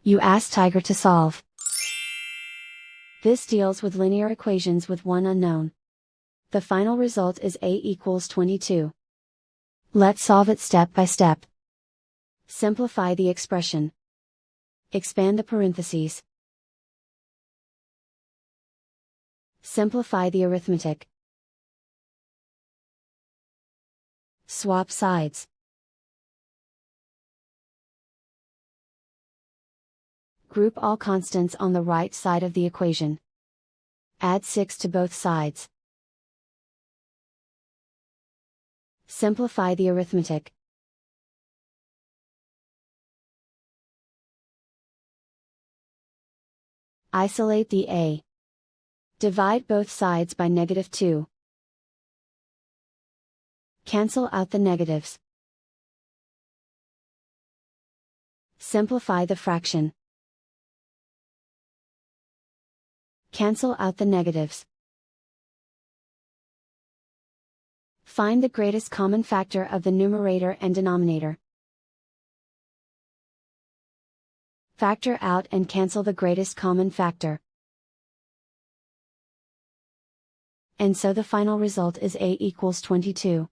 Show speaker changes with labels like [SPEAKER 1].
[SPEAKER 1] You ask Tiger to solve. This deals with linear equations with one unknown. The final result is a equals 22. Let's solve it step by step. Simplify the expression. Expand the parentheses. Simplify the arithmetic. Swap sides. Group all constants on the right side of the equation. Add 6 to both sides. Simplify the arithmetic. Isolate the a. Divide both sides by -2. Cancel out the negatives. Simplify the fraction. Cancel out the negatives. Find the greatest common factor of the numerator and denominator. Factor out and cancel the greatest common factor. And so the final result is a equals 22.